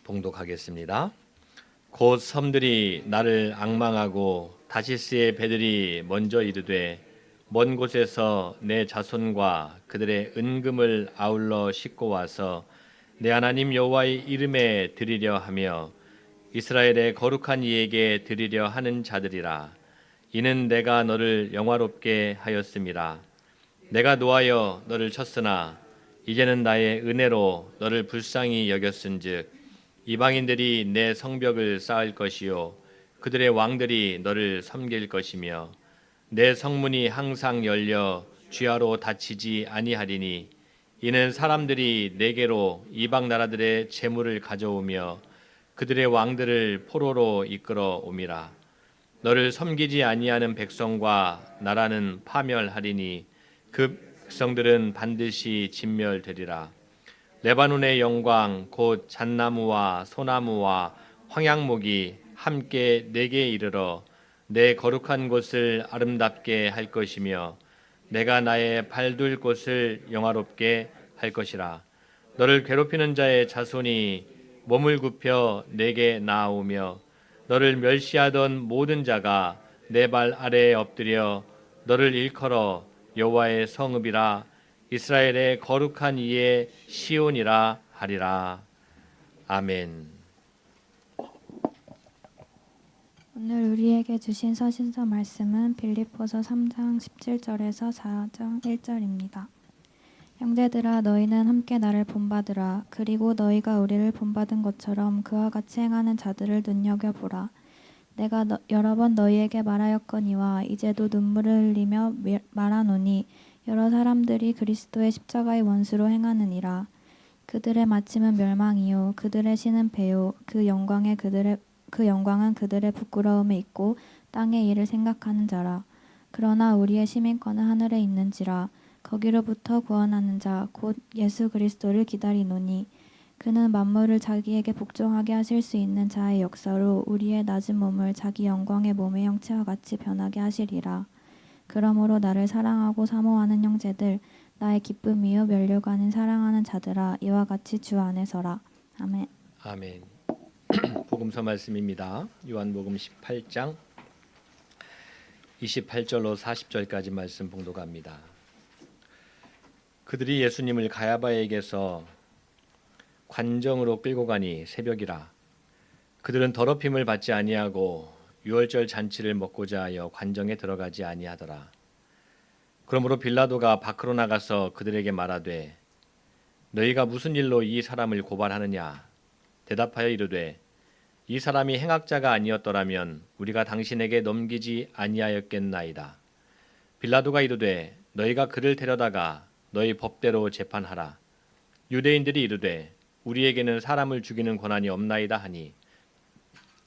봉독하겠습니다. 곧 섬들이 나를 앙망하고 다시스의 배들이 먼저 이르되 먼 곳에서 내 자손과 그들의 은금을 아울러 싣고 와서 내 하나님 여호와의 이름에 드리려 하며 이스라엘의 거룩한 이에게 드리려 하는 자들이라. 이는 내가 너를 영화롭게 하였음이라. 내가 노하여 너를 쳤으나 이제는 나의 은혜로 너를 불쌍히 여겼은즉 이방인들이 내 성벽을 쌓을 것이요 그들의 왕들이 너를 섬길 것이며 내 성문이 항상 열려 주야로 닫히지 아니하리니 이는 사람들이 내게로 이방 나라들의 재물을 가져오며 그들의 왕들을 포로로 이끌어 옴이라. 너를 섬기지 아니하는 백성과 나라는 파멸하리니 그 백성들은 반드시 진멸되리라. 레바논의 영광 곧 잣나무와 소나무와 황양목이 함께 내게 이르러 내 거룩한 곳을 아름답게 할 것이며 내가 나의 발둘 곳을 영화롭게 할 것이라. 너를 괴롭히는 자의 자손이 몸을 굽혀 내게 나아오며 너를 멸시하던 모든 자가 내 발 아래에 엎드려 너를 일컬어 여호와의 성읍이라 이스라엘의 거룩한 이의 시온이라 하리라. 아멘. 오늘 우리에게 주신 서신서 말씀은 빌립보서 3장 17절에서 4장 1절입니다. 형제들아 너희는 함께 나를 본받으라. 그리고 너희가 우리를 본받은 것처럼 그와 같이 행하는 자들을 눈여겨보라. 내가 여러 번 너희에게 말하였거니와 이제도 눈물을 흘리며 말하노니 여러 사람들이 그리스도의 십자가의 원수로 행하느니라. 그들의 마침은 멸망이요 그들의 신은 배요 그 영광은 그들의 부끄러움에 있고 땅의 일을 생각하는 자라. 그러나 우리의 시민권은 하늘에 있는지라. 거기로부터 구원하는 자 곧 예수 그리스도를 기다리노니 그는 만물을 자기에게 복종하게 하실 수 있는 자의 역사로 우리의 낮은 몸을 자기 영광의 몸의 형체와 같이 변하게 하시리라. 그러므로 나를 사랑하고 사모하는 형제들, 나의 기쁨이요 면류관인 사랑하는 자들아, 이와 같이 주 안에 서라. 아멘. 아멘. 복음서 말씀입니다. 요한복음 18장 28절로 40절까지 말씀 봉독합니다. 그들이 예수님을 가야바에게서 관정으로 끌고 가니 새벽이라. 그들은 더럽힘을 받지 아니하고 유월절 잔치를 먹고자 하여 관정에 들어가지 아니하더라. 그러므로 빌라도가 밖으로 나가서 그들에게 말하되 너희가 무슨 일로 이 사람을 고발하느냐. 대답하여 이르되 이 사람이 행악자가 아니었더라면 우리가 당신에게 넘기지 아니하였겠나이다. 빌라도가 이르되 너희가 그를 데려다가 너희 법대로 재판하라. 유대인들이 이르되 우리에게는 사람을 죽이는 권한이 없나이다 하니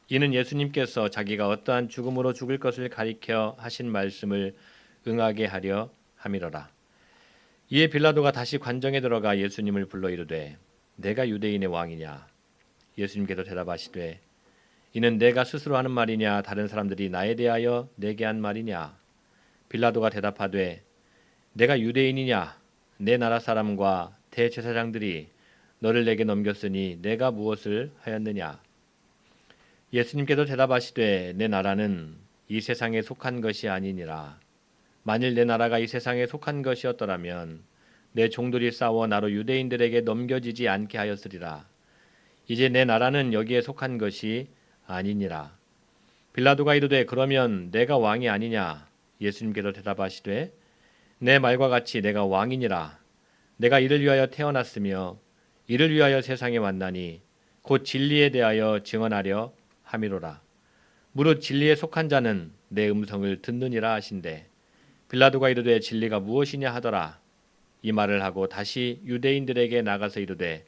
이는 예수님께서 자기가 어떠한 죽음으로 죽을 것을 가리켜 하신 말씀을 응하게 하려 함이로라. 이에 빌라도가 다시 관정에 들어가 예수님을 불러 이르되 내가 유대인의 왕이냐. 예수님께서 대답하시되 이는 내가 스스로 하는 말이냐 다른 사람들이 나에 대하여 내게 한 말이냐. 빌라도가 대답하되 내가 유대인이냐. 내 나라 사람과 대제사장들이 너를 내게 넘겼으니 내가 무엇을 하였느냐. 예수님께서 대답하시되 내 나라는 이 세상에 속한 것이 아니니라. 만일 내 나라가 이 세상에 속한 것이었더라면 내 종들이 싸워 나로 유대인들에게 넘겨지지 않게 하였으리라. 이제 내 나라는 여기에 속한 것이 아니니라. 빌라도가 이르되 그러면 내가 왕이 아니냐. 예수님께서 대답하시되 내 말과 같이 내가 왕이니라. 내가 이를 위하여 태어났으며 이를 위하여 세상에 왔나니 곧 진리에 대하여 증언하려 함이로라. 무릇 진리에 속한 자는 내 음성을 듣느니라 하신대 빌라도가 이르되 진리가 무엇이냐 하더라. 이 말을 하고 다시 유대인들에게 나가서 이르되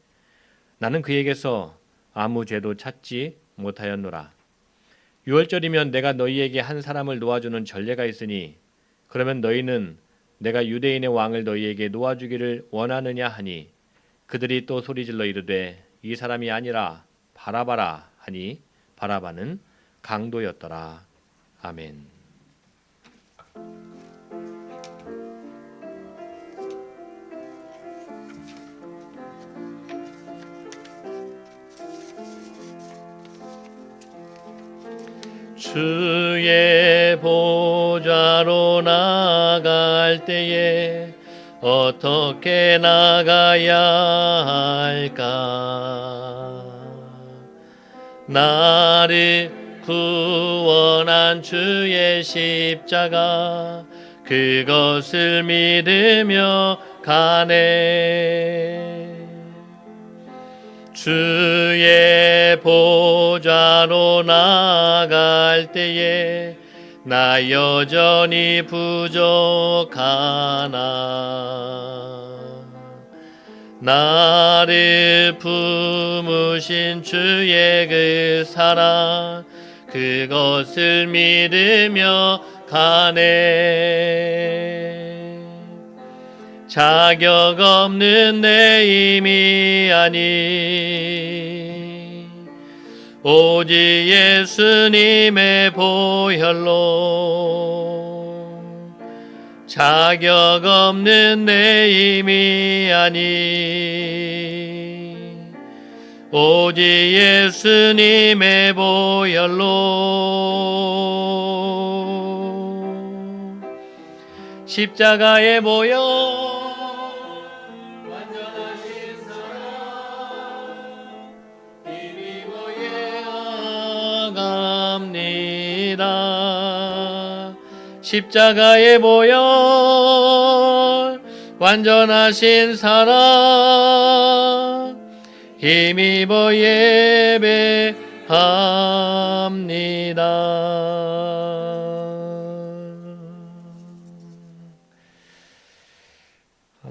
나는 그에게서 아무 죄도 찾지 못하였노라. 유월절이면 내가 너희에게 한 사람을 놓아주는 전례가 있으니 그러면 너희는 내가 유대인의 왕을 너희에게 놓아주기를 원하느냐 하니 그들이 또 소리질러 이르되 이 사람이 아니라 바라바라 하니 바라바는 강도였더라. 아멘. 주의 보좌로 나갈 때에 어떻게 나가야 할까? 나를 구원한 주의 십자가 그것을 믿으며 가네. 주의 보좌로 나갈 때에 나 여전히 부족하나. 나를 품으신 주의 그 사랑 그것을 믿으며 가네. 자격 없는 내 힘이 아니 오직 예수님의 보혈로 자격 없는 내 힘이 아니 오직 예수님의 보혈로 십자가에 모여 완전하신 사랑 힘입어 예언합니다. 십자가에 모여 완전하신 사랑 힘입어 예배합니다.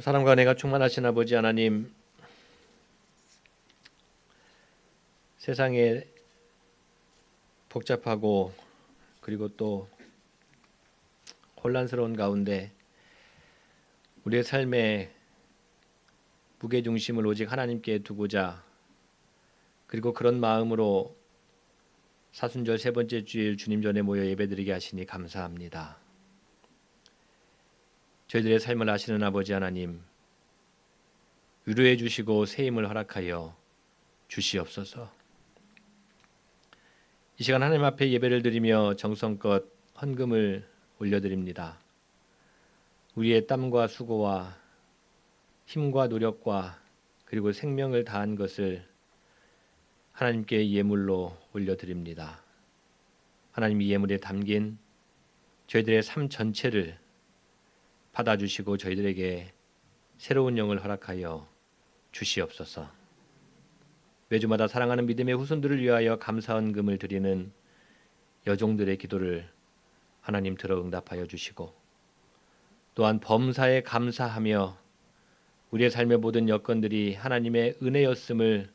사랑과 은혜가 충만하신 아버지 하나님, 세상에 복잡하고 그리고 또 혼란스러운 가운데 우리의 삶의 무게중심을 오직 하나님께 두고자, 그리고 그런 마음으로 사순절 세 번째 주일 주님 전에 모여 예배드리게 하시니 감사합니다. 저희들의 삶을 아시는 아버지 하나님, 위로해 주시고 새 힘을 허락하여 주시옵소서. 이 시간 하나님 앞에 예배를 드리며 정성껏 헌금을 올려드립니다. 우리의 땀과 수고와 힘과 노력과 그리고 생명을 다한 것을 하나님께 예물로 올려드립니다. 하나님, 이 예물에 담긴 저희들의 삶 전체를 받아주시고 저희들에게 새로운 영을 허락하여 주시옵소서. 매주마다 사랑하는 믿음의 후손들을 위하여 감사헌금을 드리는 여종들의 기도를 하나님 들어 응답하여 주시고, 또한 범사에 감사하며 우리의 삶의 모든 여건들이 하나님의 은혜였음을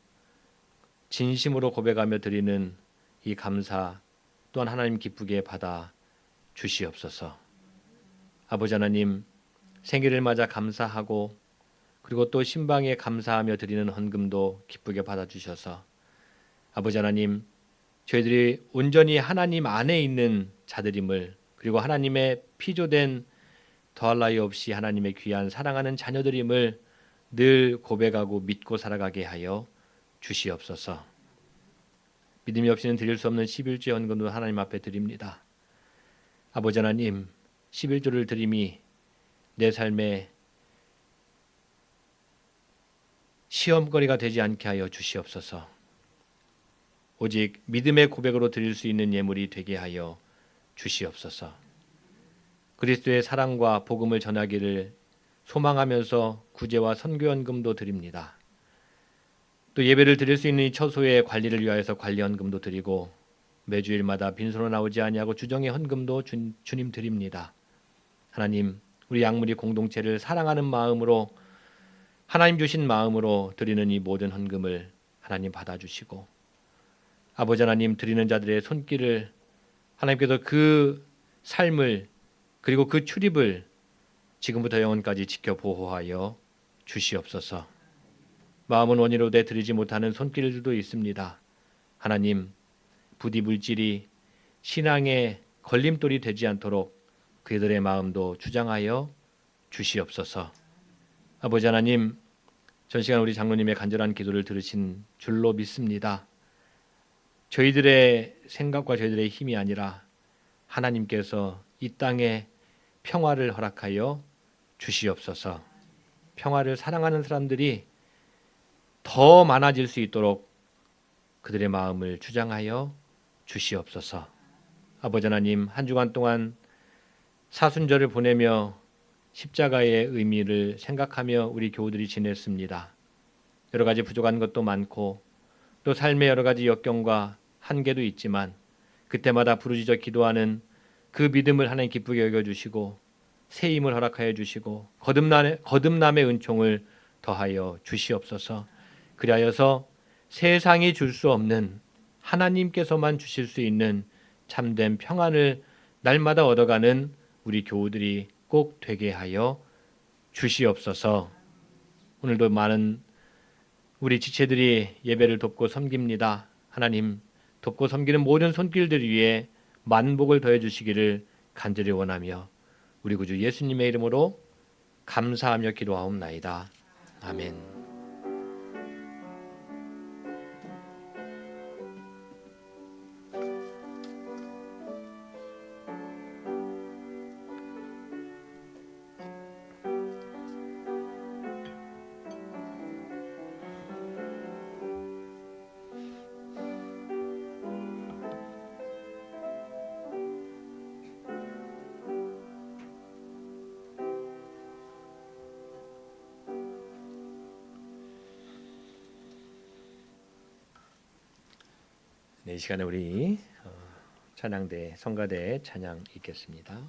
진심으로 고백하며 드리는 이 감사 또한 하나님 기쁘게 받아 주시옵소서. 아버지 하나님, 생일을 맞아 감사하고 그리고 또 신방에 감사하며 드리는 헌금도 기쁘게 받아주셔서 아버지 하나님, 저희들이 온전히 하나님 안에 있는 자들임을, 그리고 하나님의 피조된 더할 나위 없이 하나님의 귀한 사랑하는 자녀들임을 늘 고백하고 믿고 살아가게 하여 주시옵소서. 믿음이 없이는 드릴 수 없는 11조 헌금도 하나님 앞에 드립니다. 아버지 하나님, 11조를 드림이 내 삶에 시험거리가 되지 않게 하여 주시옵소서. 오직 믿음의 고백으로 드릴 수 있는 예물이 되게 하여 주시옵소서. 그리스도의 사랑과 복음을 전하기를 소망하면서 구제와 선교헌금도 드립니다. 또 예배를 드릴 수 있는 이 처소의 관리를 위하여서 관리헌금도 드리고, 매주일마다 빈손으로 나오지 아니하고 주정의 헌금도 주님 드립니다. 하나님, 우리 양무리 공동체를 사랑하는 마음으로, 하나님 주신 마음으로 드리는 이 모든 헌금을 하나님 받아주시고, 아버지 하나님, 드리는 자들의 손길을 하나님께서 그 삶을 그리고 그 출입을 지금부터 영원까지 지켜 보호하여 주시옵소서. 마음은 원이로되 드리지 못하는 손길들도 있습니다. 하나님, 부디 물질이 신앙의 걸림돌이 되지 않도록 그들의 마음도 주장하여 주시옵소서. 아버지 하나님, 전 시간 우리 장로님의 간절한 기도를 들으신 줄로 믿습니다. 저희들의 생각과 저희들의 힘이 아니라 하나님께서 이 땅에 평화를 허락하여 주시옵소서. 평화를 사랑하는 사람들이 더 많아질 수 있도록 그들의 마음을 주장하여 주시옵소서. 아버지 하나님, 한 주간 동안 사순절을 보내며 십자가의 의미를 생각하며 우리 교우들이 지냈습니다. 여러 가지 부족한 것도 많고 또 삶의 여러 가지 역경과 한계도 있지만 그때마다 부르짖어 기도하는 그 믿음을 하나님 기쁘게 여겨주시고 새 힘을 허락하여 주시고 거듭남의 은총을 더하여 주시옵소서. 그리하여서 세상이 줄 수 없는 하나님께서만 주실 수 있는 참된 평안을 날마다 얻어가는 우리 교우들이 꼭 되게 하여 주시옵소서. 오늘도 많은 우리 지체들이 예배를 돕고 섬깁니다. 하나님, 돕고 섬기는 모든 손길들 위에 만복을 더해 주시기를 간절히 원하며 우리 구주 예수님의 이름으로 감사하며 기도하옵나이다. 아멘. 네, 이 시간에 우리 찬양대 성가대 찬양 읽겠습니다.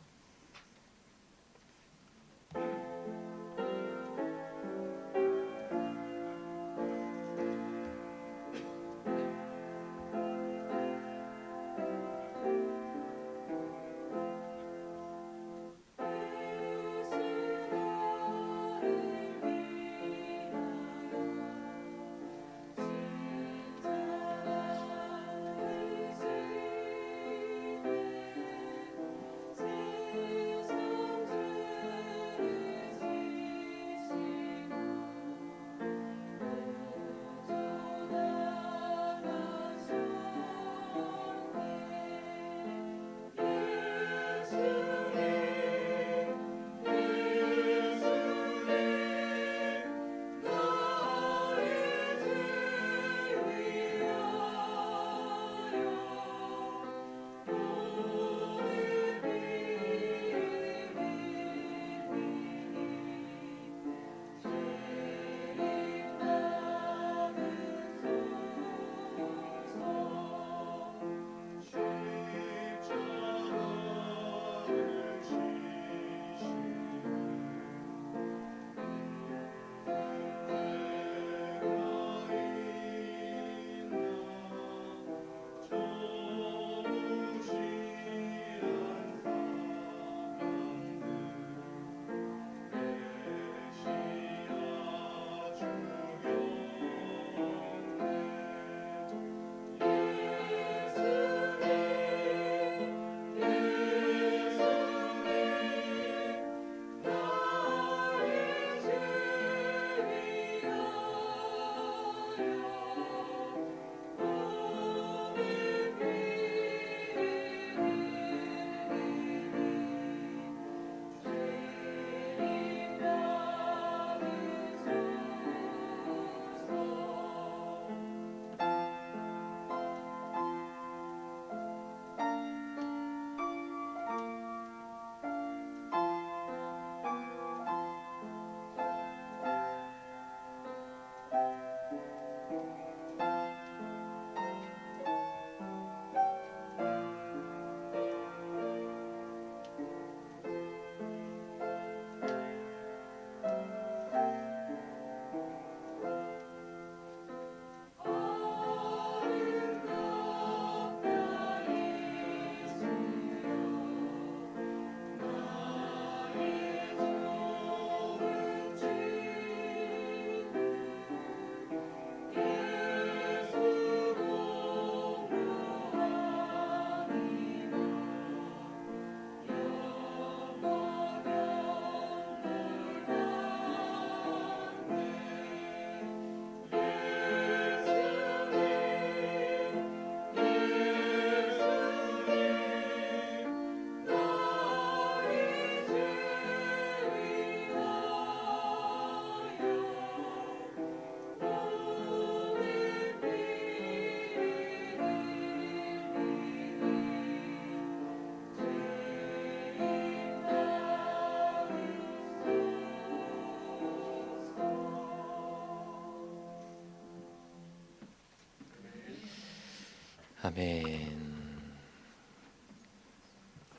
아멘.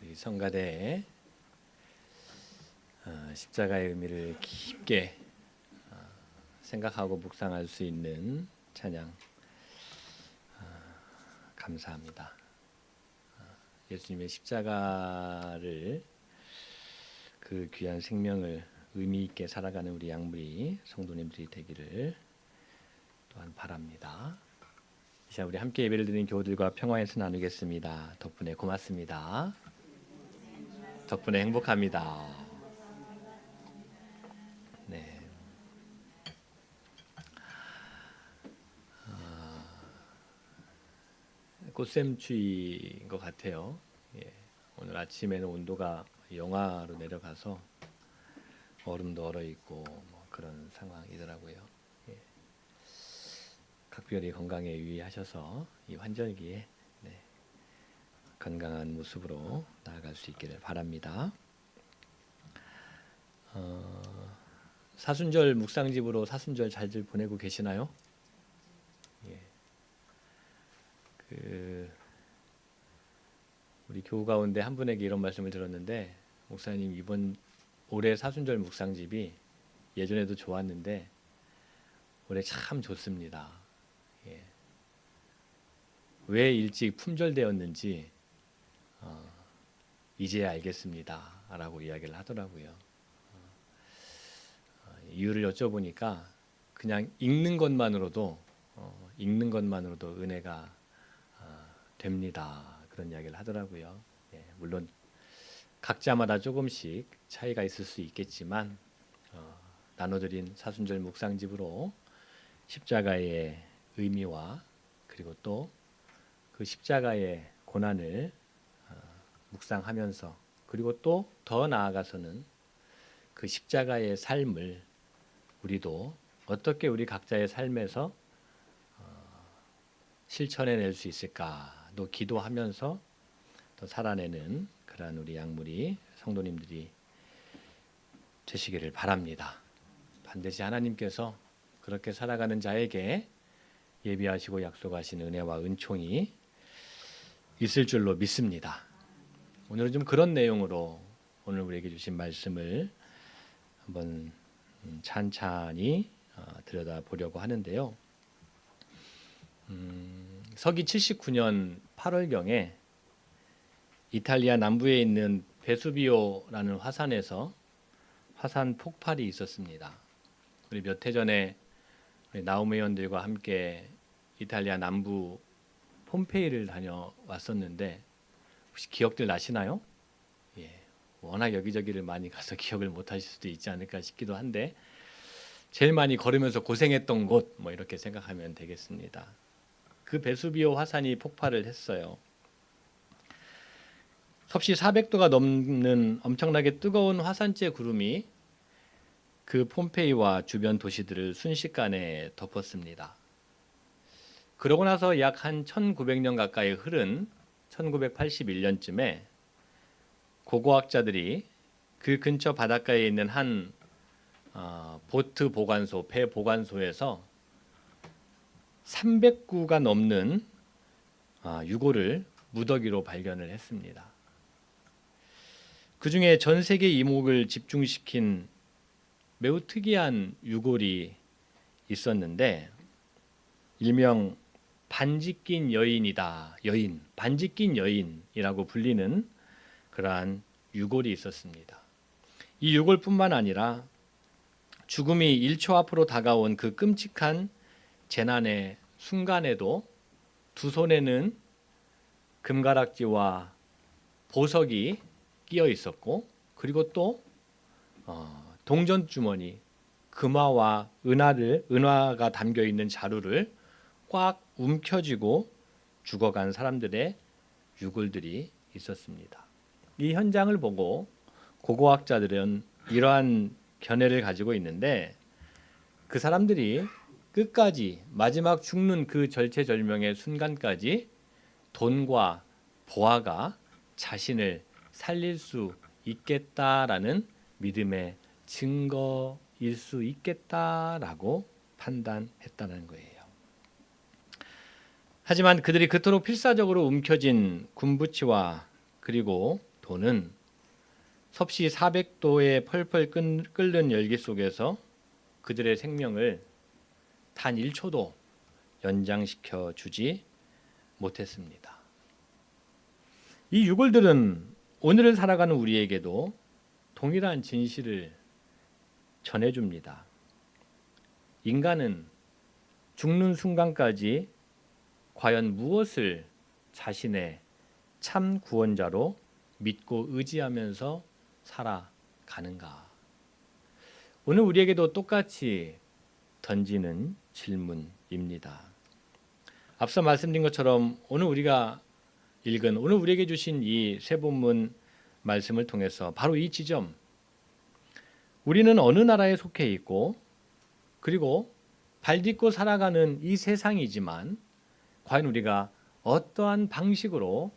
우리 성가대 십자가의 의미를 깊게 생각하고 묵상할 수 있는 찬양 감사합니다. 예수님의 십자가를 그 귀한 생명을 의미 있게 살아가는 우리 양무리 성도님들이 되기를 또한 바랍니다. 이 시간 우리 함께 예배를 드리는 교우들과 평화에서 나누겠습니다. 덕분에 고맙습니다. 덕분에 행복합니다. 네. 꽃샘추위인 것 같아요. 예. 오늘 아침에는 온도가 영하로 내려가서 얼음도 얼어 있고 뭐 그런 상황이더라고요. 예. 각별히 건강에 유의하셔서 이 환절기에 건강한 모습으로 나아갈 수 있기를 바랍니다. 사순절 묵상집으로 사순절 잘들 보내고 계시나요? 예. 우리 교우 가운데 한 분에게 이런 말씀을 들었는데, 목사님 이번 올해 사순절 묵상집이 예전에도 좋았는데 올해 참 좋습니다. 예. 왜 일찍 품절되었는지 이제야 알겠습니다 라고 이야기를 하더라고요. 이유를 여쭤보니까 그냥 읽는 것만으로도 은혜가 됩니다, 그런 이야기를 하더라고요. 예, 물론 각자마다 조금씩 차이가 있을 수 있겠지만 나눠드린 사순절 묵상집으로 십자가의 의미와 그리고 또 그 십자가의 고난을 묵상하면서, 그리고 또 더 나아가서는 그 십자가의 삶을 우리도 어떻게 우리 각자의 삶에서 실천해낼 수 있을까도 기도하면서 더 살아내는 그러한 우리 양무리 성도님들이 되시기를 바랍니다. 반드시 하나님께서 그렇게 살아가는 자에게 예비하시고 약속하신 은혜와 은총이 있을 줄로 믿습니다. 오늘은 좀 그런 내용으로 오늘 우리에게 주신 말씀을 한번 찬찬히 들여다보려고 하는데요. 서기 79년 8월경에 이탈리아 남부에 있는 베수비오라는 화산에서 화산 폭발이 있었습니다. 우리 몇 해 전에 우리 나움 회원들과 함께 이탈리아 남부 폼페이를 다녀왔었는데 혹시 기억들 나시나요? 예, 워낙 여기저기를 많이 가서 기억을 못 하실 수도 있지 않을까 싶기도 한데, 제일 많이 걸으면서 고생했던 곳 뭐 이렇게 생각하면 되겠습니다. 그 베수비오 화산이 폭발을 했어요. 섭씨 400도가 넘는 엄청나게 뜨거운 화산재 구름이 그 폼페이와 주변 도시들을 순식간에 덮었습니다. 그러고 나서 약 한 1900년 가까이 흐른 1981년쯤에 고고학자들이 그 근처 바닷가에 있는 한 보트 보관소, 배 보관소에서 300구가 넘는 유골을 무더기로 발견을 했습니다. 그 중에 전 세계 이목을 집중시킨 매우 특이한 유골이 있었는데, 일명 반지 낀 여인이다, 반지 낀 여인이라고 불리는 그러한 유골이 있었습니다. 이 유골뿐만 아니라 죽음이 1초 앞으로 다가온 그 끔찍한 재난의 순간에도 두 손에는 금가락지와 보석이 끼어 있었고, 그리고 또 동전 주머니, 금화와 은화가 담겨 있는 자루를 꽉 움켜쥐고 죽어간 사람들의 유골들이 있었습니다. 이 현장을 보고 고고학자들은 이러한 견해를 가지고 있는데, 그 사람들이 끝까지 마지막 죽는 그 절체절명의 순간까지 돈과 보화가 자신을 살릴 수 있겠다라는 믿음의 증거일 수 있겠다라고 판단했다는 거예요. 하지만 그들이 그토록 필사적으로 움켜쥔 군부치와 그리고 돈은 섭씨 400도에 펄펄 끓는 열기 속에서 그들의 생명을 단 1초도 연장시켜 주지 못했습니다. 이 유골들은 오늘을 살아가는 우리에게도 동일한 진실을 전해줍니다. 인간은 죽는 순간까지 과연 무엇을 자신의 참 구원자로 믿고 의지하면서 살아가는가? 오늘 우리에게도 똑같이 던지는 질문입니다. 앞서 말씀드린 것처럼 오늘 우리가 읽은 오늘 우리에게 주신 이 세 본문 말씀을 통해서 바로 이 지점, 우리는 어느 나라에 속해 있고 그리고 발딛고 살아가는 이 세상이지만 과연 우리가 어떠한 방식으로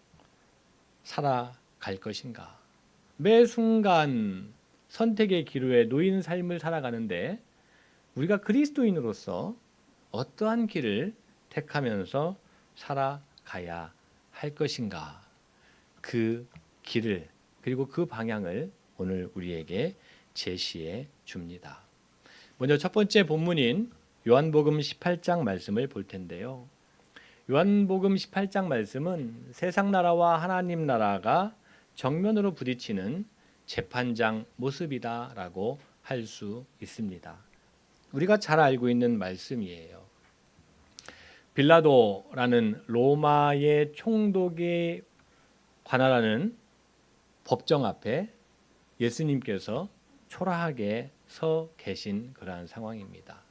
살아갈 것인가? 매 순간 선택의 기로에 놓인 삶을 살아가는데 우리가 그리스도인으로서 어떠한 길을 택하면서 살아가야 할 것인가? 그 길을 그리고 그 방향을 오늘 우리에게 제시해 줍니다. 먼저 첫 번째 본문인 요한복음 18장 말씀을 볼 텐데요. 요한복음 18장 말씀은 세상 나라와 하나님 나라가 정면으로 부딪히는 재판장 모습이다라고 할 수 있습니다. 우리가 잘 알고 있는 말씀이에요. 빌라도라는 로마의 총독이 관할하는 법정 앞에 예수님께서 초라하게 서 계신 그러한 상황입니다.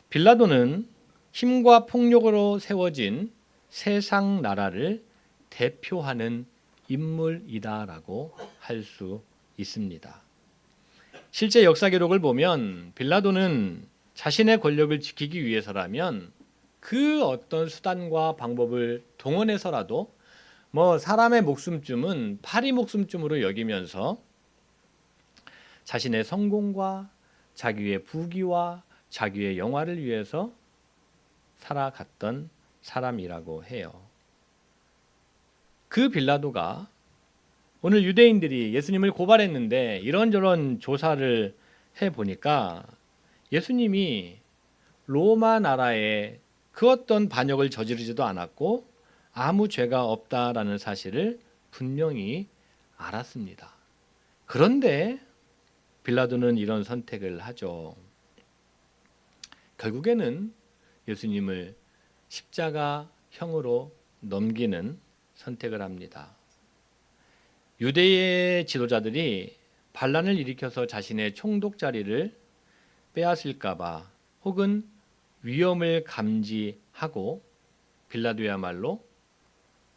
빌라도는 힘과 폭력으로 세워진 세상 나라를 대표하는 인물이다라고 할 수 있습니다. 실제 역사 기록을 보면 빌라도는 자신의 권력을 지키기 위해서라면 그 어떤 수단과 방법을 동원해서라도 사람의 목숨쯤은 파리 목숨쯤으로 여기면서 자신의 성공과 자기의 부귀와 자기의 영화를 위해서 살아갔던 사람이라고 해요. 그 빌라도가 오늘 유대인들이 예수님을 고발했는데 이런저런 조사를 해보니까 예수님이 로마 나라에 그 어떤 반역을 저지르지도 않았고 아무 죄가 없다라는 사실을 분명히 알았습니다. 그런데 빌라도는 이런 선택을 하죠. 결국에는 예수님을 십자가형으로 넘기는 선택을 합니다. 유대의 지도자들이 반란을 일으켜서 자신의 총독 자리를 빼앗을까 봐 혹은 위험을 감지하고 빌라도야말로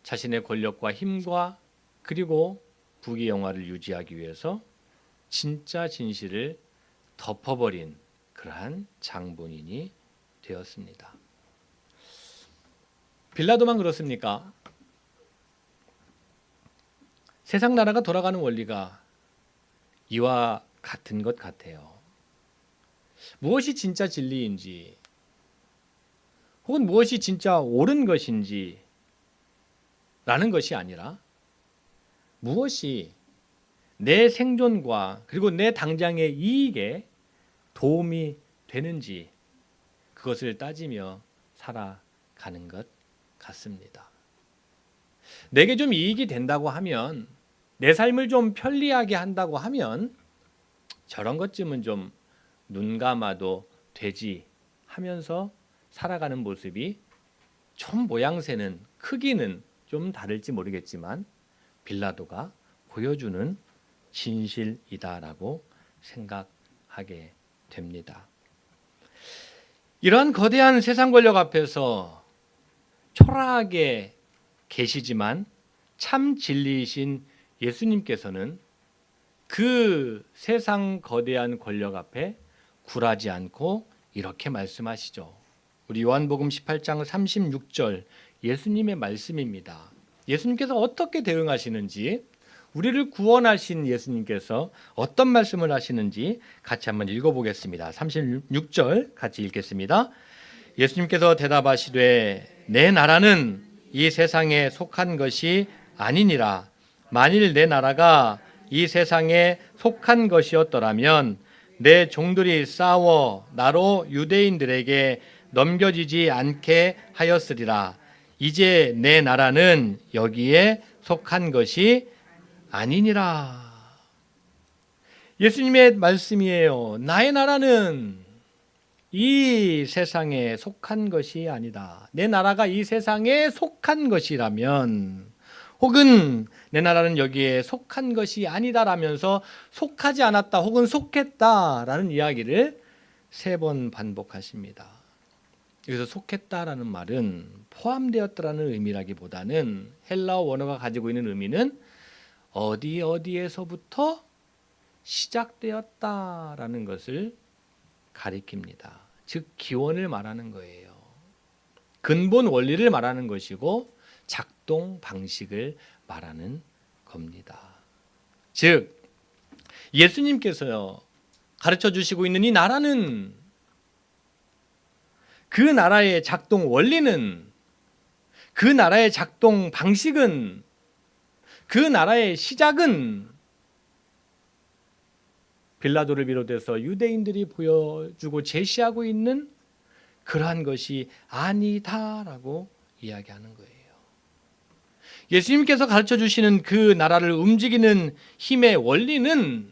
자신의 권력과 힘과 그리고 부귀 영화를 유지하기 위해서 진짜 진실을 덮어버린 그러한 장본인이 되었습니다. 빌라도만 그렇습니까? 세상 나라가 돌아가는 원리가 이와 같은 것 같아요. 무엇이 진짜 진리인지 혹은 무엇이 진짜 옳은 것인지 라는 것이 아니라 무엇이 내 생존과 그리고 내 당장의 이익에 도움이 되는지 그것을 따지며 살아가는 것 같습니다. 내게 좀 이익이 된다고 하면 내 삶을 좀 편리하게 한다고 하면 저런 것쯤은 좀 눈 감아도 되지 하면서 살아가는 모습이 좀 모양새는 크기는 좀 다를지 모르겠지만 빌라도가 보여주는 진실이다라고 생각하게 됩니다. 이러한 거대한 세상 권력 앞에서 초라하게 계시지만 참 진리이신 예수님께서는 그 세상 거대한 권력 앞에 굴하지 않고 이렇게 말씀하시죠. 우리 요한복음 18장 36절 예수님의 말씀입니다. 예수님께서 어떻게 대응하시는지, 우리를 구원하신 예수님께서 어떤 말씀을 하시는지 같이 한번 읽어보겠습니다. 36절 같이 읽겠습니다. 예수님께서 대답하시되 내 나라는 이 세상에 속한 것이 아니니라. 만일 내 나라가 이 세상에 속한 것이었더라면 내 종들이 싸워 나로 유대인들에게 넘겨지지 않게 하였으리라. 이제 내 나라는 여기에 속한 것이 아니니라. 예수님의 말씀이에요. 나의 나라는 이 세상에 속한 것이 아니다. 내 나라가 이 세상에 속한 것이라면, 혹은 내 나라는 여기에 속한 것이 아니다라면서 속하지 않았다 혹은 속했다라는 이야기를 3번 반복하십니다. 여기서 속했다라는 말은 포함되었다라는 의미라기보다는 헬라어 원어가 가지고 있는 의미는 어디에서부터 시작되었다라는 것을 가리킵니다. 즉 기원을 말하는 거예요. 근본 원리를 말하는 것이고 작동 방식을 말하는 겁니다. 즉 예수님께서요 가르쳐 주시고 있는 이 나라는, 그 나라의 작동 원리는, 그 나라의 작동 방식은, 그 나라의 시작은 빌라도를 비롯해서 유대인들이 보여주고 제시하고 있는 그러한 것이 아니다라고 이야기하는 거예요. 예수님께서 가르쳐 주시는 그 나라를 움직이는 힘의 원리는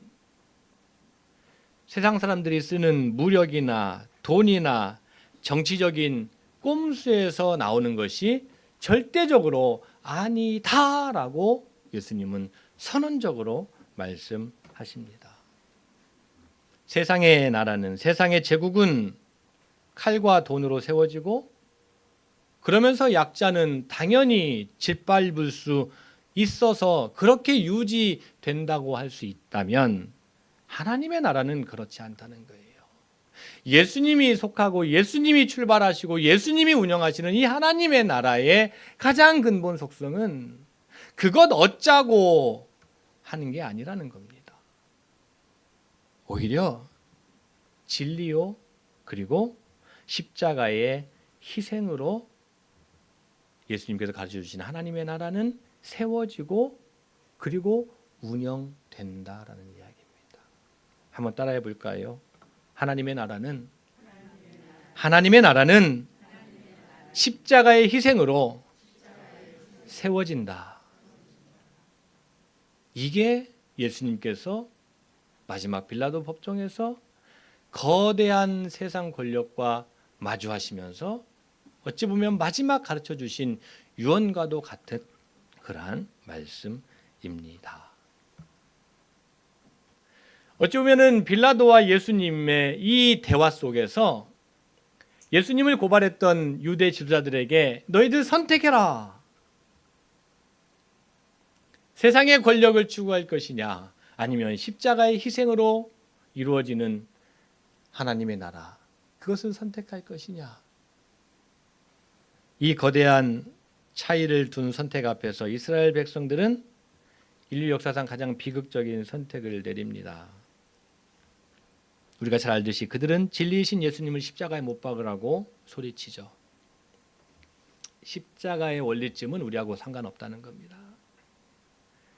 세상 사람들이 쓰는 무력이나 돈이나 정치적인 꼼수에서 나오는 것이 절대적으로 아니다라고 예수님은 선언적으로 말씀하십니다. 세상의 나라는, 세상의 제국은 칼과 돈으로 세워지고, 그러면서 약자는 당연히 짓밟을 수 있어서 그렇게 유지된다고 할 수 있다면, 하나님의 나라는 그렇지 않다는 거예요. 예수님이 속하고 예수님이 출발하시고 예수님이 운영하시는 이 하나님의 나라의 가장 근본 속성은 그것 얻자고 하는 게 아니라는 겁니다. 오히려 진리요 그리고 십자가의 희생으로 예수님께서 가르쳐 주신 하나님의 나라는 세워지고 그리고 운영된다라는 이야기입니다. 한번 따라해 볼까요? 하나님의 나라는 십자가의 희생으로 세워진다. 이게 예수님께서 마지막 빌라도 법정에서 거대한 세상 권력과 마주하시면서 어찌 보면 마지막 가르쳐 주신 유언과도 같은 그러한 말씀입니다. 어찌 보면은 빌라도와 예수님의 이 대화 속에서 예수님을 고발했던 유대 지도자들에게 너희들 선택해라. 세상의 권력을 추구할 것이냐, 아니면 십자가의 희생으로 이루어지는 하나님의 나라, 그것을 선택할 것이냐. 이 거대한 차이를 둔 선택 앞에서 이스라엘 백성들은 인류 역사상 가장 비극적인 선택을 내립니다. 우리가 잘 알듯이 그들은 진리이신 예수님을 십자가에 못 박으라고 소리치죠. 십자가의 원리쯤은 우리하고 상관없다는 겁니다.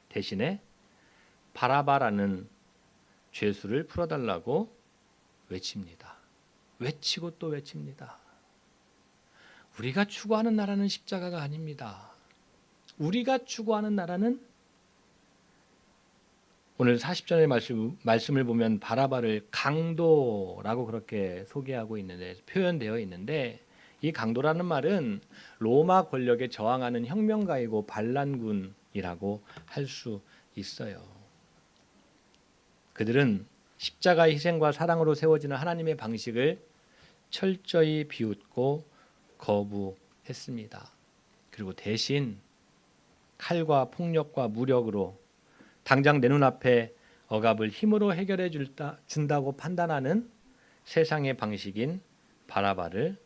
대신에 바라바라는 죄수를 풀어달라고 외칩니다. 외치고 또 외칩니다. 우리가 추구하는 나라는 십자가가 아닙니다. 우리가 추구하는 나라는, 오늘 40절의 말씀을 보면 바라바를 강도라고 그렇게 소개하고 있는데, 표현되어 있는데, 이 강도라는 말은 로마 권력에 저항하는 혁명가이고 반란군이라고 할 수 있어요. 그들은 십자가의 희생과 사랑으로 세워지는 하나님의 방식을 철저히 비웃고 거부했습니다. 그리고 대신 칼과 폭력과 무력으로 당장 내 눈앞에 억압을 힘으로 해결해 준다고 판단하는 세상의 방식인 바라바를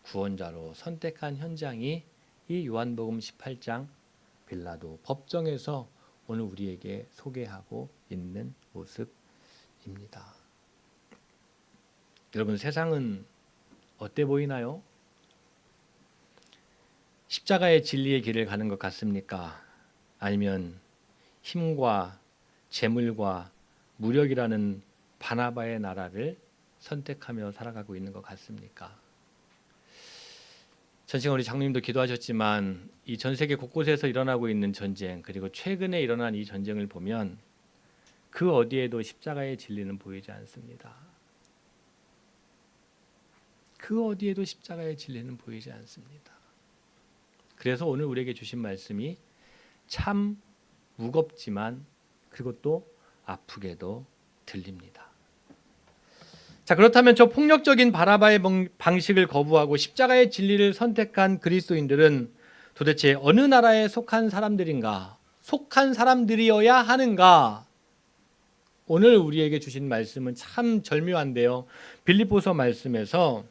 구원자로 선택한 현장이 이 요한복음 18장 빌라도 법정에서 오늘 우리에게 소개하고 있는 모습입니다. 여러분, 세상은 어때 보이나요? 십자가의 진리의 길을 가는 것 같습니까? 아니면 힘과 재물과 무력이라는 바나바의 나라를 선택하며 살아가고 있는 것 같습니까? 전 시간 우리 장로님도 기도하셨지만 이 전 세계 곳곳에서 일어나고 있는 전쟁, 그리고 최근에 일어난 이 전쟁을 보면 그 어디에도 십자가의 진리는 보이지 않습니다. 그 어디에도 십자가의 진리는 보이지 않습니다. 그래서 오늘 우리에게 주신 말씀이 참 무겁지만 그리고 또 아프게도 들립니다. 자, 그렇다면 저 폭력적인 바나바의 방식을 거부하고 십자가의 진리를 선택한 그리스도인들은 도대체 어느 나라에 속한 사람들인가? 속한 사람들이어야 하는가? 오늘 우리에게 주신 말씀은 참 절묘한데요. 빌립보서 말씀에서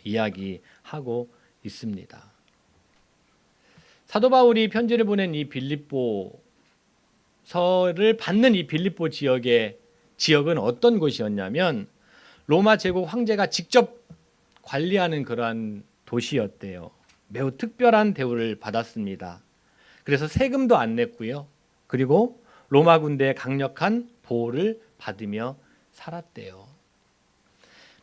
이야기하고 있습니다. 사도 바울이 편지를 보낸 이 빌립보서를 받는 이 빌립보 지역은 어떤 곳이었냐면 로마 제국 황제가 직접 관리하는 그러한 도시였대요. 매우 특별한 대우를 받았습니다. 그래서 세금도 안 냈고요. 그리고 로마 군대의 강력한 보호를 받으며 살았대요.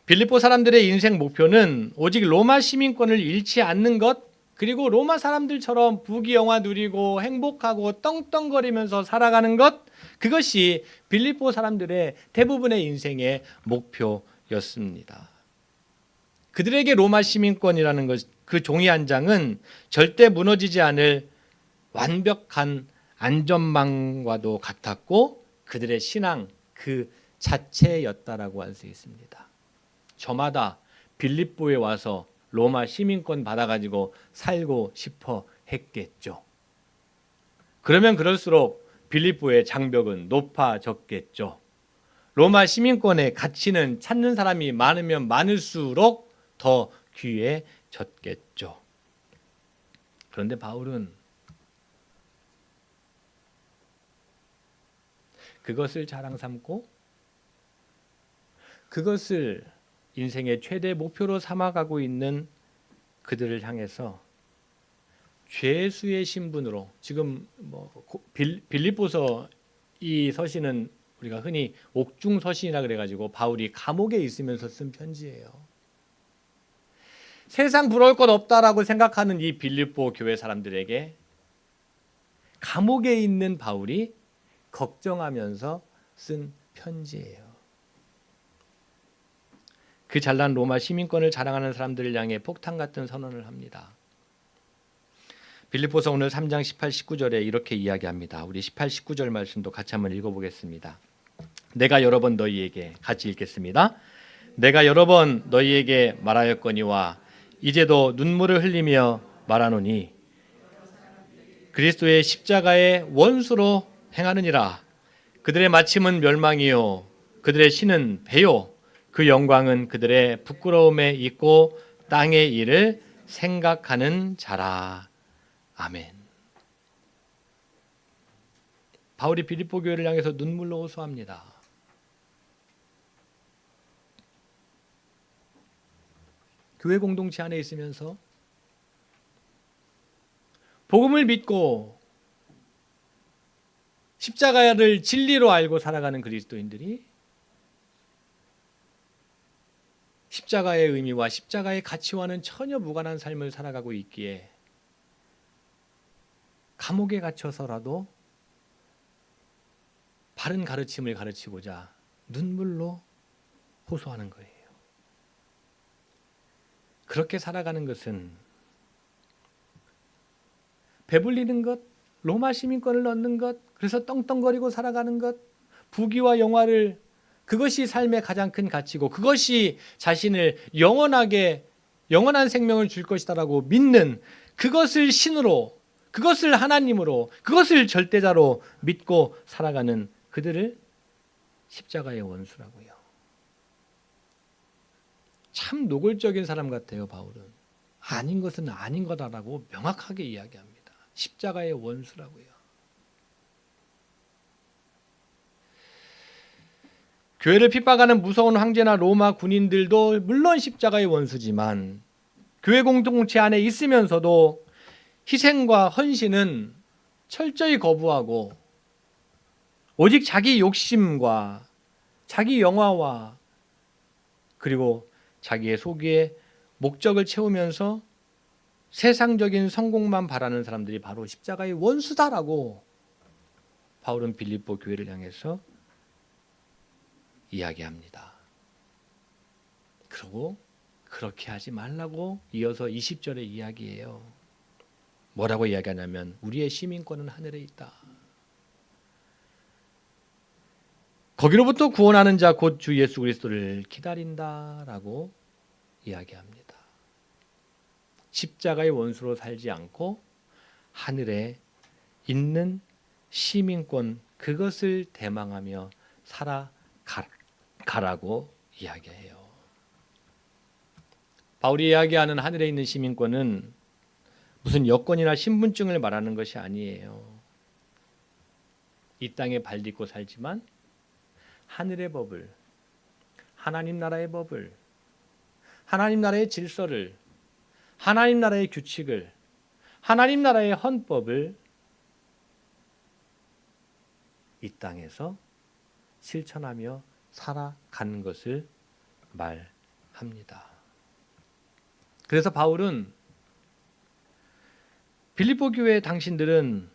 빌립보 사람들의 인생 목표는 오직 로마 시민권을 잃지 않는 것, 그리고 로마 사람들처럼 부귀영화 누리고 행복하고 떵떵거리면서 살아가는 것, 그것이 빌립보 사람들의 대부분의 인생의 목표였습니다. 그들에게 로마 시민권이라는 것, 그 종이 한 장은 절대 무너지지 않을 완벽한 안전망과도 같았고 그들의 신앙 그 자체였다라고 할 수 있습니다. 저마다 빌립보에 와서 로마 시민권 받아가지고 살고 싶어 했겠죠. 그러면 그럴수록 빌립보의 장벽은 높아졌겠죠. 로마 시민권의 가치는 찾는 사람이 많으면 많을수록 더 귀해졌겠죠. 그런데 바울은 그것을 자랑 삼고 그것을 인생의 최대 목표로 삼아가고 있는 그들을 향해서 죄수의 신분으로, 지금 빌립보서 이 서신은 우리가 흔히 옥중 서신이라 그래가지고 바울이 감옥에 있으면서 쓴 편지예요. 세상 부러울 것 없다라고 생각하는 이 빌립보 교회 사람들에게 감옥에 있는 바울이 걱정하면서 쓴 편지예요. 그 잘난 로마 시민권을 자랑하는 사람들을 향해 폭탄 같은 선언을 합니다. 빌립보서 오늘 3장 18, 19절에 이렇게 이야기합니다. 우리 18, 19절 말씀도 같이 한번 읽어보겠습니다. 내가 여러 번 너희에게, 같이 읽겠습니다. 내가 여러 번 너희에게 말하였거니와 이제도 눈물을 흘리며 말하노니 그리스도의 십자가의 원수로 행하느니라. 그들의 마침은 멸망이요 그들의 신은 배요 그 영광은 그들의 부끄러움에 있고 땅의 일을 생각하는 자라. 아멘. 바울이 빌립보 교회를 향해서 눈물로 호소합니다. 교회 공동체 안에 있으면서 복음을 믿고 십자가를 진리로 알고 살아가는 그리스도인들이 십자가의 의미와 십자가의 가치와는 전혀 무관한 삶을 살아가고 있기에 감옥에 갇혀서라도 바른 가르침을 가르치고자 눈물로 호소하는 거예요. 그렇게 살아가는 것은 배불리는 것, 로마 시민권을 얻는 것, 그래서 떵떵거리고 살아가는 것, 부귀와 영화를, 그것이 삶의 가장 큰 가치고 그것이 자신을 영원한 생명을 줄 것이다라고 믿는, 그것을 신으로, 그것을 하나님으로, 그것을 절대자로 믿고 살아가는 그들을 십자가의 원수라고요. 참 노골적인 사람 같아요. 바울은 아닌 것은 아닌 거다라고 명확하게 이야기합니다. 십자가의 원수라고요. 교회를 핍박하는 무서운 황제나 로마 군인들도 물론 십자가의 원수지만 교회 공동체 안에 있으면서도 희생과 헌신은 철저히 거부하고 오직 자기 욕심과 자기 영화와 그리고 자기의 소기에 목적을 채우면서 세상적인 성공만 바라는 사람들이 바로 십자가의 원수다라고 바울은 빌립보 교회를 향해서 이야기합니다. 그리고 그렇게 하지 말라고 이어서 20절에 이야기해요. 뭐라고 이야기하냐면 우리의 시민권은 하늘에 있다. 거기로부터 구원하는 자 곧 주 예수 그리스도를 기다린다라고 이야기합니다. 십자가의 원수로 살지 않고 하늘에 있는 시민권 그것을 대망하며 살아가라고 이야기해요. 바울이 이야기하는 하늘에 있는 시민권은 무슨 여권이나 신분증을 말하는 것이 아니에요. 이 땅에 발 딛고 살지만 하늘의 법을, 하나님 나라의 법을, 하나님 나라의 질서를, 하나님 나라의 규칙을, 하나님 나라의 헌법을 이 땅에서 실천하며 살아가는 것을 말합니다. 그래서 바울은 빌립보 교회 당신들은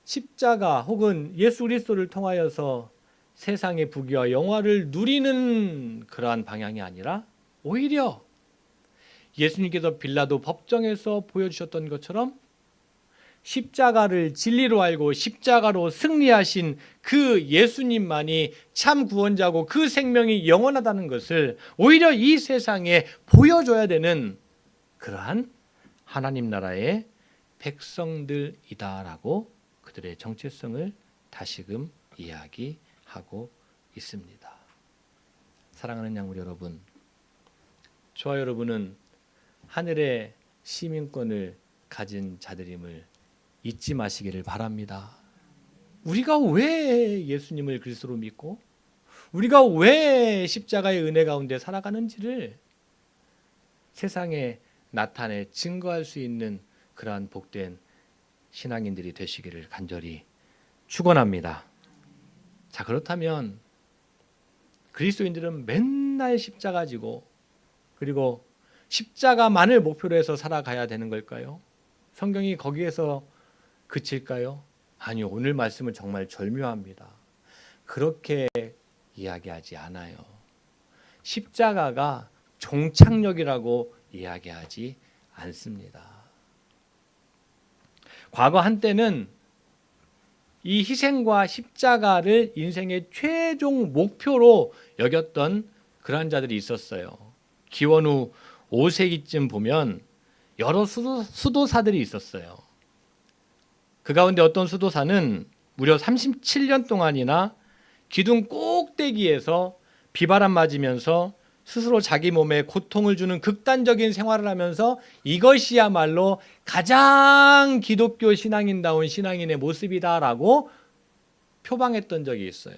십자가 혹은 예수 그리스도를 통하여서 세상의 부귀와 영화를 누리는 그러한 방향이 아니라 오히려 예수님께서 빌라도 법정에서 보여주셨던 것처럼 십자가를 진리로 알고 십자가로 승리하신 그 예수님만이 참 구원자고 그 생명이 영원하다는 것을 오히려 이 세상에 보여줘야 되는 그러한 하나님 나라의 백성들이다라고 그들의 정체성을 다시금 이야기하고 있습니다. 사랑하는 양우리 여러분, 저와 여러분은 하늘의 시민권을 가진 자들임을 잊지 마시기를 바랍니다. 우리가 왜 예수님을 그리스도로 믿고 우리가 왜 십자가의 은혜 가운데 살아가는지를 세상에 나타내 증거할 수 있는 그러한 복된 신앙인들이 되시기를 간절히 축원합니다. 자, 그렇다면 그리스도인들은 맨날 십자가 지고 그리고 십자가만을 목표로 해서 살아가야 되는 걸까요? 성경이 거기에서 그칠까요? 아니요, 오늘 말씀은 정말 절묘합니다. 그렇게 이야기하지 않아요. 십자가가 종착역이라고 이야기하지 않습니다. 과거 한때는 이 희생과 십자가를 인생의 최종 목표로 여겼던 그러한 자들이 있었어요. 기원 후 5세기쯤 보면 여러 수도사들이 있었어요. 그 가운데 어떤 수도사는 무려 37년 동안이나 기둥 꼭대기에서 비바람 맞으면서 스스로 자기 몸에 고통을 주는 극단적인 생활을 하면서 이것이야말로 가장 기독교 신앙인다운 신앙인의 모습이다라고 표방했던 적이 있어요.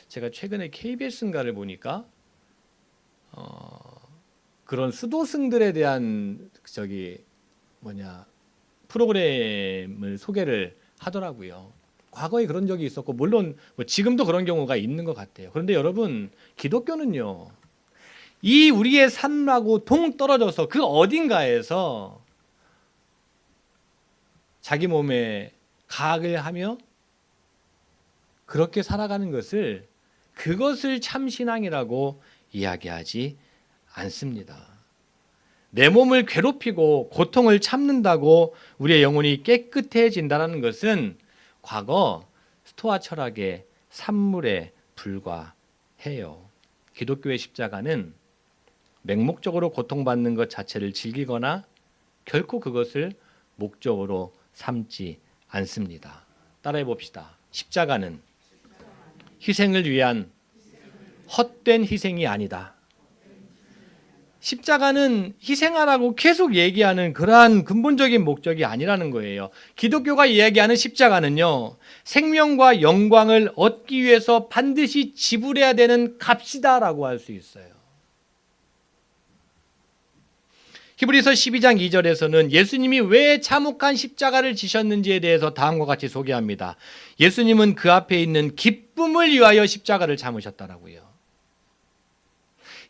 제가 최근에 KBS인가를 보니까 그런 수도승들에 대한 프로그램을 소개를 하더라고요. 과거에 그런 적이 있었고 물론 지금도 그런 경우가 있는 것 같아요. 그런데 여러분, 기독교는요, 이 우리의 산하고 동 떨어져서 그 어딘가에서 자기 몸에 가학을 하며 그렇게 살아가는 그것을 참 신앙이라고 이야기하지 않습니다. 내 몸을 괴롭히고 고통을 참는다고 우리의 영혼이 깨끗해진다는 것은 과거 스토아 철학의 산물에 불과해요. 기독교의 십자가는 맹목적으로 고통받는 것 자체를 즐기거나 결코 그것을 목적으로 삼지 않습니다. 따라해 봅시다. 십자가는 희생을 위한 헛된 희생이 아니다. 십자가는 희생하라고 계속 얘기하는 그러한 근본적인 목적이 아니라는 거예요. 기독교가 이야기하는 십자가는요, 생명과 영광을 얻기 위해서 반드시 지불해야 되는 값이다라고 할 수 있어요. 히브리서 12장 2절에서는 예수님이 왜 참혹한 십자가를 지셨는지에 대해서 다음과 같이 소개합니다. 예수님은 그 앞에 있는 기쁨을 위하여 십자가를 참으셨다라고요.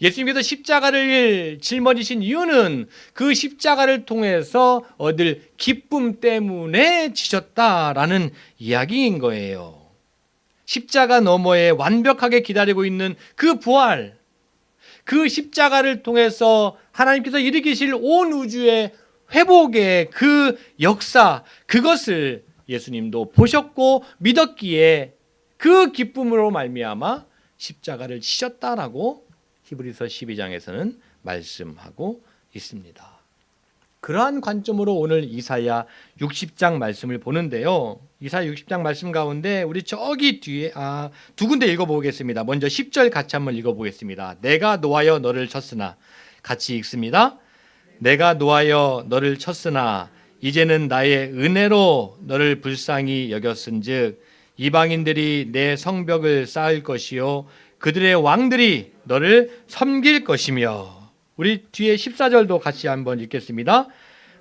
예수님께서 십자가를 짊어지신 이유는 그 십자가를 통해서 얻을 기쁨 때문에 지셨다라는 이야기인 거예요. 십자가 너머에 완벽하게 기다리고 있는 그 부활, 그 십자가를 통해서 하나님께서 일으키실 온 우주의 회복의 그 역사, 그것을 예수님도 보셨고 믿었기에 그 기쁨으로 말미암아 십자가를 지셨다라고 히브리서 12장에서는 말씀하고 있습니다. 그러한 관점으로 오늘 이사야 60장 말씀을 보는데요. 이사야 60장 말씀 가운데 우리 저기 뒤에 두 군데 읽어보겠습니다. 먼저 10절 같이 한번 읽어보겠습니다. 내가 노하여 너를 쳤으나, 같이 읽습니다. 내가 노하여 너를 쳤으나 이제는 나의 은혜로 너를 불쌍히 여겼은즉 이방인들이 내 성벽을 쌓을 것이요 그들의 왕들이 너를 섬길 것이며. 우리 뒤에 14절도 같이 한번 읽겠습니다.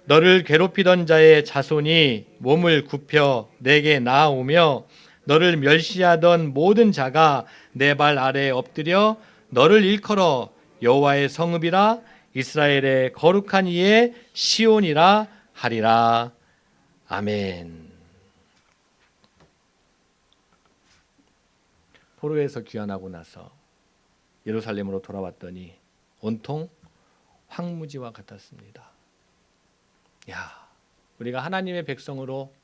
너를 괴롭히던 자의 자손이 몸을 굽혀 내게 나아오며 너를 멸시하던 모든 자가 내 발 아래에 엎드려 너를 일컬어 여호와의 성읍이라 이스라엘의 거룩한 이의 시온이라 하리라. 아멘. 포로에서 귀환하고 나서 예루살렘으로 돌아왔더니 온통 황무지와 같았습니다. 우리가 하나님의 백성으로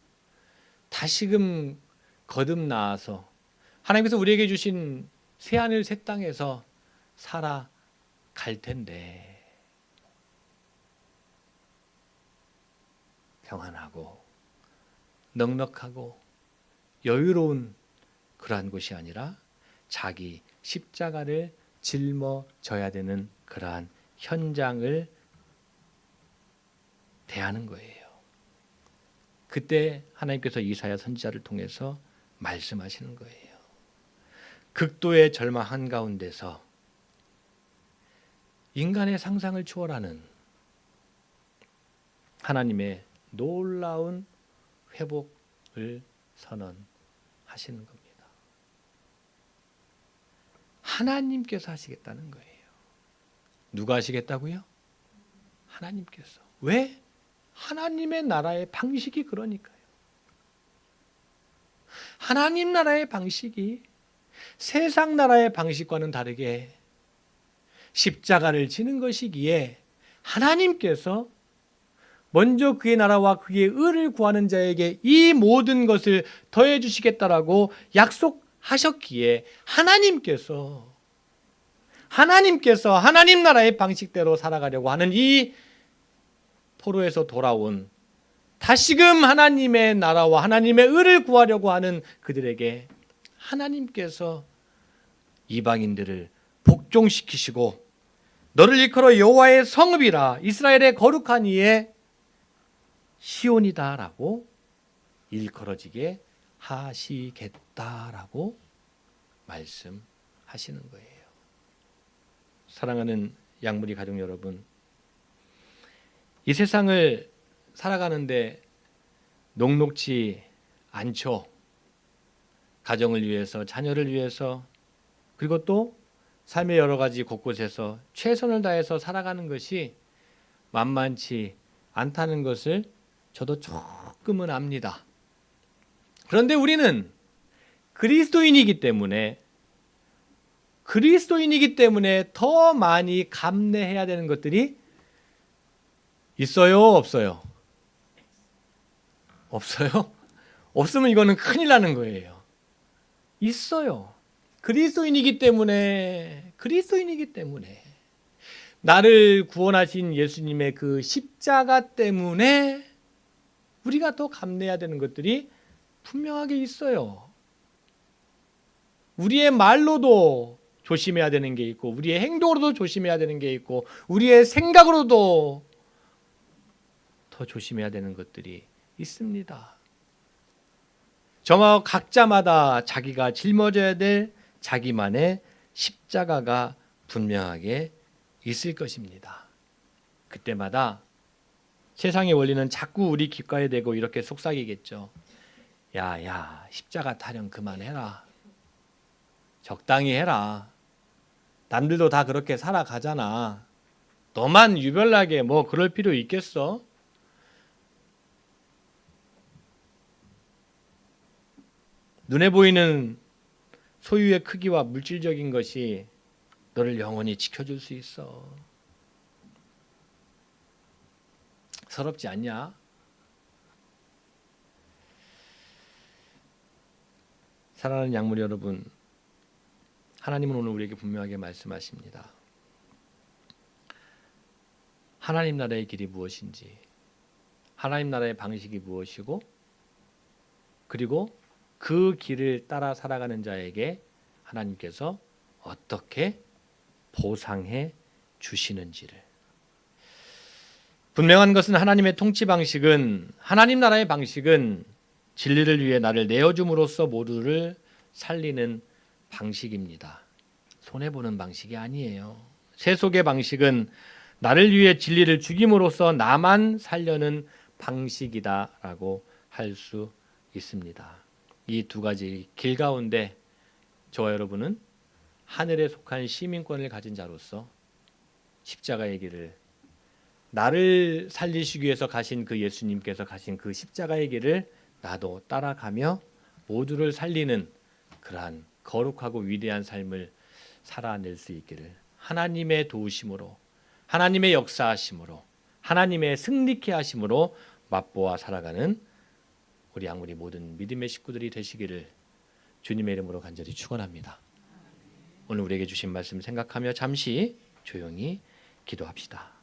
다시금 거듭나와서 하나님께서 우리에게 주신 새하늘 새 땅에서 살아갈 텐데 평안하고 넉넉하고 여유로운 그러한 곳이 아니라 자기 십자가를 짊어져야 되는 그러한 현장을 대하는 거예요. 그때 하나님께서 이사야 선지자를 통해서 말씀하시는 거예요. 극도의 절망 한가운데서 인간의 상상을 초월하는 하나님의 놀라운 회복을 선언하시는 겁니다. 하나님께서 하시겠다는 거예요. 누가 하시겠다고요? 하나님께서. 왜? 하나님의 나라의 방식이 그러니까요. 하나님 나라의 방식이 세상 나라의 방식과는 다르게 십자가를 지는 것이기에 하나님께서 먼저 그의 나라와 그의 의를 구하는 자에게 이 모든 것을 더해 주시겠다라고 약속하셨기에 하나님께서 하나님 나라의 방식대로 살아가려고 하는 이 포로에서 돌아온 다시금 하나님의 나라와 하나님의 의를 구하려고 하는 그들에게 하나님께서 이방인들을 복종시키시고 너를 일컬어 여호와의 성읍이라 이스라엘의 거룩한 이의 시온이다라고 일컬어지게 하시겠다라고 말씀하시는 거예요. 사랑하는 양무리 가족 여러분, 이 세상을 살아가는데 녹록지 않죠. 가정을 위해서, 자녀를 위해서, 그리고 또 삶의 여러 가지 곳곳에서 최선을 다해서 살아가는 것이 만만치 않다는 것을 저도 조금은 압니다. 그런데 우리는 그리스도인이기 때문에 더 많이 감내해야 되는 것들이 있어요, 없어요? 없어요? 없으면 이거는 큰일 나는 거예요. 있어요. 그리스도인이기 때문에 나를 구원하신 예수님의 그 십자가 때문에 우리가 더 감내해야 되는 것들이 분명하게 있어요. 우리의 말로도 조심해야 되는 게 있고, 우리의 행동으로도 조심해야 되는 게 있고, 우리의 생각으로도 더 조심해야 되는 것들이 있습니다. 저와 각자마다 자기가 짊어져야 될 자기만의 십자가가 분명하게 있을 것입니다. 그때마다 세상의 원리는 자꾸 우리 귓가에 대고 이렇게 속삭이겠죠. 야, 십자가 타령 그만해라. 적당히 해라. 남들도 다 그렇게 살아가잖아. 너만 유별나게 뭐 그럴 필요 있겠어? 눈에 보이는 소유의 크기와 물질적인 것이 너를 영원히 지켜줄 수 있어. 서럽지 않냐? 사랑하는 양물 여러분, 하나님은 오늘 우리에게 분명하게 말씀하십니다. 하나님 나라의 길이 무엇인지, 하나님 나라의 방식이 무엇이고, 그리고 그 길을 따라 살아가는 자에게 하나님께서 어떻게 보상해 주시는지를. 분명한 것은 하나님의 통치 방식은, 하나님 나라의 방식은 진리를 위해 나를 내어줌으로써 모두를 살리는 방식입니다. 손해보는 방식이 아니에요. 세속의 방식은 나를 위해 진리를 죽임으로써 나만 살려는 방식이다라고 할 수 있습니다. 이 두 가지 길 가운데 저와 여러분은 하늘에 속한 시민권을 가진 자로서 십자가의 길을, 나를 살리시기 위해서 가신 그 예수님께서 가신 그 십자가의 길을 나도 따라가며 모두를 살리는 그러한 거룩하고 위대한 삶을 살아낼 수 있기를 하나님의 도우심으로, 하나님의 역사하심으로, 하나님의 승리케 하심으로 맛보아 살아가는 우리 양물이 모든 믿음의 식구들이 되시기를 주님의 이름으로 간절히 축원합니다. 오늘 우리에게 주신 말씀 생각하며 잠시 조용히 기도합시다.